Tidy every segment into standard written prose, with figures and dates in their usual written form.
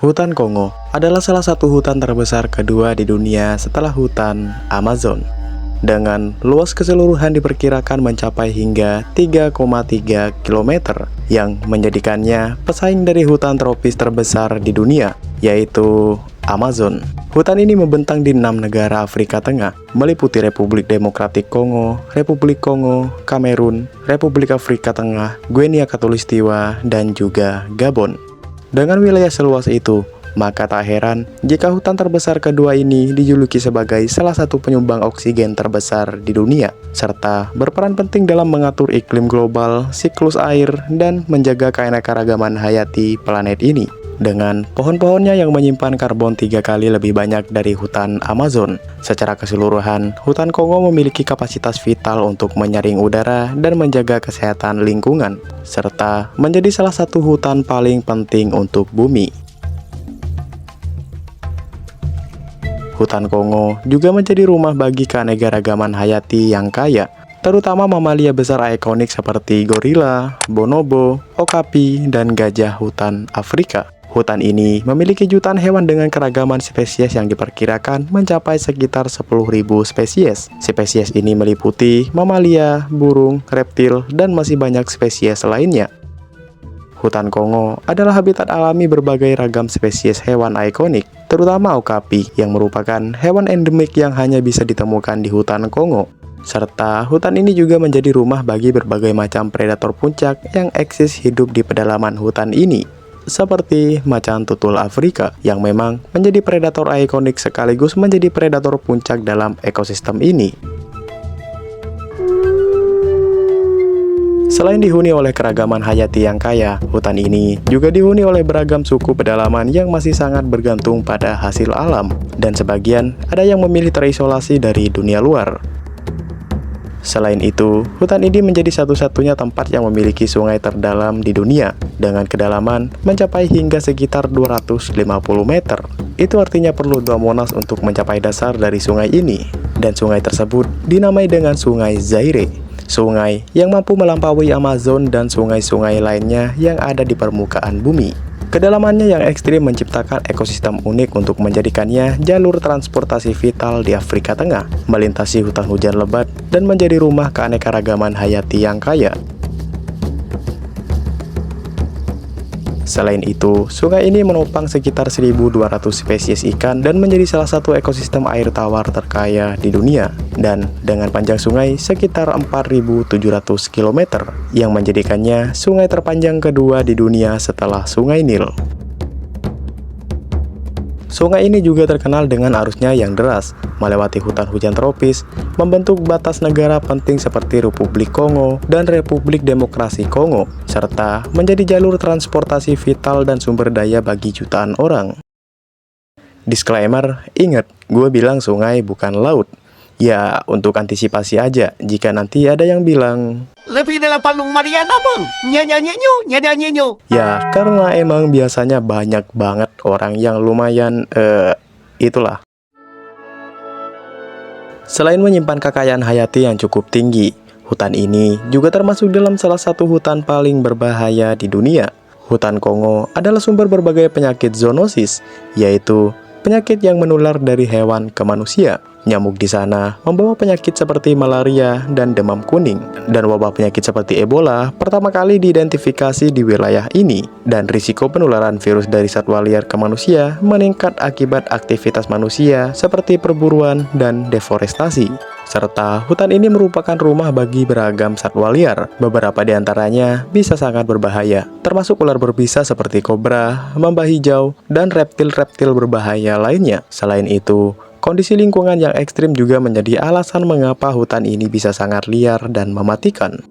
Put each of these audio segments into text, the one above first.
Hutan Kongo adalah salah satu hutan terbesar kedua di dunia setelah hutan Amazon. Dengan luas keseluruhan diperkirakan mencapai hingga 3,3 km yang menjadikannya pesaing dari hutan tropis terbesar di dunia, yaitu Amazon. Hutan ini membentang di 6 negara Afrika Tengah, meliputi Republik Demokratik Kongo, Republik Kongo, Kamerun, Republik Afrika Tengah, Guinea Khatulistiwa, dan juga Gabon. Dengan wilayah seluas itu, maka tak heran jika hutan terbesar kedua ini dijuluki sebagai salah satu penyumbang oksigen terbesar di dunia, serta berperan penting dalam mengatur iklim global, siklus air, dan menjaga keanekaragaman hayati planet ini. Dengan pohon-pohonnya yang menyimpan karbon 3 kali lebih banyak dari hutan Amazon. Secara keseluruhan, hutan Kongo memiliki kapasitas vital untuk menyaring udara dan menjaga kesehatan lingkungan, serta menjadi salah satu hutan paling penting untuk bumi. Hutan Kongo juga menjadi rumah bagi keanekaragaman hayati yang kaya, terutama mamalia besar ikonik seperti gorila, bonobo, okapi, dan gajah hutan Afrika. Hutan ini memiliki jutaan hewan dengan keragaman spesies yang diperkirakan mencapai sekitar 10.000 spesies. Spesies ini meliputi mamalia, burung, reptil, dan masih banyak spesies lainnya. Hutan Kongo adalah habitat alami berbagai ragam spesies hewan ikonik, terutama okapi yang merupakan hewan endemik yang hanya bisa ditemukan di hutan Kongo. Serta hutan ini juga menjadi rumah bagi berbagai macam predator puncak yang eksis hidup di pedalaman hutan ini, seperti macan tutul Afrika yang memang menjadi predator ikonik sekaligus menjadi predator puncak dalam ekosistem ini. Selain dihuni oleh keragaman hayati yang kaya, hutan ini juga dihuni oleh beragam suku pedalaman yang masih sangat bergantung pada hasil alam, dan sebagian ada yang memilih terisolasi dari dunia luar. Selain itu, hutan ini menjadi satu-satunya tempat yang memiliki sungai terdalam di dunia, dengan kedalaman mencapai hingga sekitar 250 meter. Itu artinya perlu 2 Monas untuk mencapai dasar dari sungai ini, dan sungai tersebut dinamai dengan Sungai Zaire. Sungai yang mampu melampaui Amazon dan sungai-sungai lainnya yang ada di permukaan bumi. Kedalamannya yang ekstrim menciptakan ekosistem unik untuk menjadikannya jalur transportasi vital di Afrika Tengah, melintasi hutan hujan lebat, dan menjadi rumah keanekaragaman hayati yang kaya. Selain itu, sungai ini menopang sekitar 1.200 spesies ikan dan menjadi salah satu ekosistem air tawar terkaya di dunia. Dan dengan panjang sungai sekitar 4.700 km, yang menjadikannya sungai terpanjang kedua di dunia setelah Sungai Nil. Sungai ini juga terkenal dengan arusnya yang deras, melewati hutan hujan tropis, membentuk batas negara penting seperti Republik Kongo dan Republik Demokrasi Kongo, serta menjadi jalur transportasi vital dan sumber daya bagi jutaan orang. Disclaimer, ingat, gue bilang sungai bukan laut. Ya, untuk antisipasi aja, jika nanti ada yang bilang, lebih dalam Palung Mariana bang, nyanyi. ya, karena emang biasanya banyak banget orang yang lumayan, itulah. Selain menyimpan kekayaan hayati yang cukup tinggi, hutan ini juga termasuk dalam salah satu hutan paling berbahaya di dunia. Hutan Kongo adalah sumber berbagai penyakit zoonosis, yaitu penyakit yang menular dari hewan ke manusia. Nyamuk di sana membawa penyakit seperti malaria dan demam kuning. Dan wabah penyakit seperti Ebola pertama kali diidentifikasi di wilayah ini. Dan risiko penularan virus dari satwa liar ke manusia meningkat akibat aktivitas manusia seperti perburuan dan deforestasi. Serta hutan ini merupakan rumah bagi beragam satwa liar. Beberapa di antaranya bisa sangat berbahaya, termasuk ular berbisa seperti kobra, mamba hijau, dan reptil-reptil berbahaya lainnya. Selain itu, kondisi lingkungan yang ekstrim juga menjadi alasan mengapa hutan ini bisa sangat liar dan mematikan.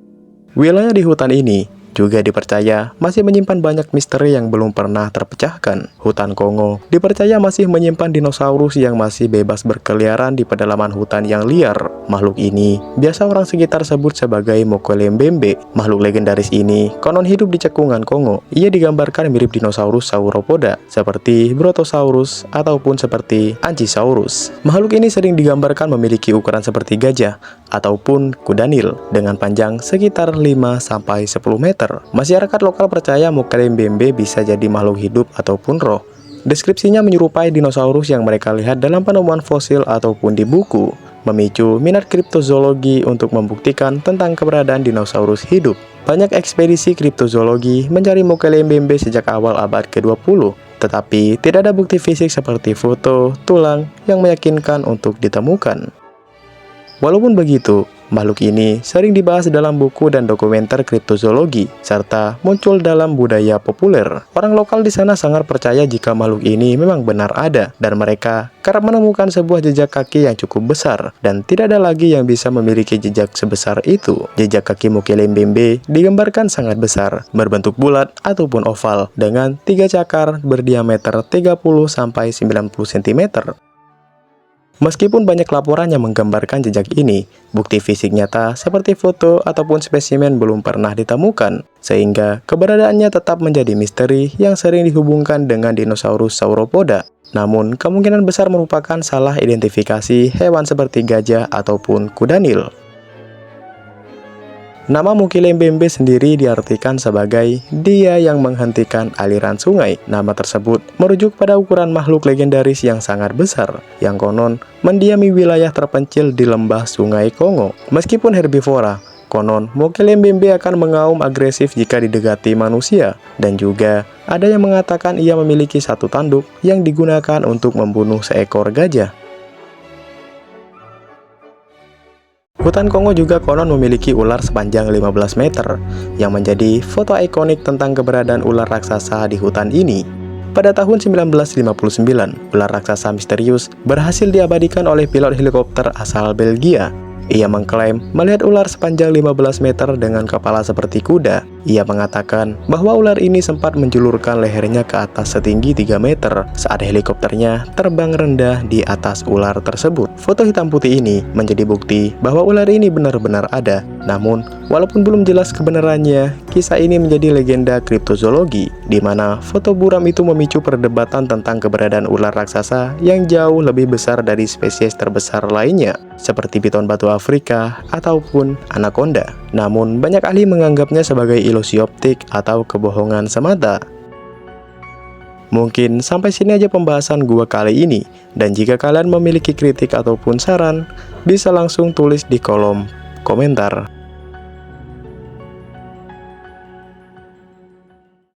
Wilayah di hutan ini juga dipercaya masih menyimpan banyak misteri yang belum pernah terpecahkan. Hutan Kongo dipercaya masih menyimpan dinosaurus yang masih bebas berkeliaran di pedalaman hutan yang liar. Makhluk ini biasa orang sekitar sebut sebagai Mokelembembe. Makhluk legendaris ini konon hidup di cekungan Kongo. Ia digambarkan mirip dinosaurus sauropoda seperti Brontosaurus ataupun seperti Anchisaurus. Makhluk ini sering digambarkan memiliki ukuran seperti gajah ataupun kuda Nil dengan panjang sekitar 5-10 meter. Masyarakat lokal percaya Mokelembembe bisa jadi makhluk hidup ataupun roh, Deskripsinya menyerupai dinosaurus yang mereka lihat dalam penemuan fosil ataupun di buku, memicu minat kriptozoologi untuk membuktikan tentang keberadaan dinosaurus hidup. Banyak ekspedisi kriptozoologi mencari Mokele-mbembe sejak awal abad ke-20, tetapi tidak ada bukti fisik seperti foto, tulang yang meyakinkan untuk ditemukan. Walaupun begitu, makhluk ini sering dibahas dalam buku dan dokumenter kriptozoologi, serta muncul dalam budaya populer. Orang lokal di sana sangat percaya jika makhluk ini memang benar ada, dan mereka kerap menemukan sebuah jejak kaki yang cukup besar, dan tidak ada lagi yang bisa memiliki jejak sebesar itu. Jejak kaki Mokele-mbembe digambarkan sangat besar, berbentuk bulat ataupun oval, dengan 3 cakar berdiameter 30-90 cm. Meskipun banyak laporan yang menggambarkan jejak ini, bukti fisik nyata seperti foto ataupun spesimen belum pernah ditemukan, sehingga keberadaannya tetap menjadi misteri yang sering dihubungkan dengan dinosaurus sauropoda. Namun, kemungkinan besar merupakan salah identifikasi hewan seperti gajah ataupun kuda Nil. Nama Mokele-mbembe sendiri diartikan sebagai dia yang menghentikan aliran sungai. Nama tersebut merujuk pada ukuran makhluk legendaris yang sangat besar, yang konon mendiami wilayah terpencil di lembah sungai Kongo. Meskipun herbivora, konon Mokele-mbembe akan mengaum agresif jika didekati manusia, dan juga ada yang mengatakan ia memiliki satu tanduk yang digunakan untuk membunuh seekor gajah. Hutan Kongo juga konon memiliki ular sepanjang 15 meter, yang menjadi foto ikonik tentang keberadaan ular raksasa di hutan ini. Pada tahun 1959, ular raksasa misterius berhasil diabadikan oleh pilot helikopter asal Belgia. Ia mengklaim melihat ular sepanjang 15 meter dengan kepala seperti kuda. Ia mengatakan bahwa ular ini sempat menjulurkan lehernya ke atas setinggi 3 meter saat helikopternya terbang rendah di atas ular tersebut. Foto hitam putih ini menjadi bukti bahwa ular ini benar-benar ada. Namun, walaupun belum jelas kebenarannya, kisah ini menjadi legenda kriptozoologi, di mana foto buram itu memicu perdebatan tentang keberadaan ular raksasa yang jauh lebih besar dari spesies terbesar lainnya, seperti piton batu Afrika ataupun anaconda. Namun, banyak ahli menganggapnya sebagai ilusi optik atau kebohongan semata. Mungkin sampai sini aja pembahasan gua kali ini, dan jika kalian memiliki kritik ataupun saran, bisa langsung tulis di kolom komentar.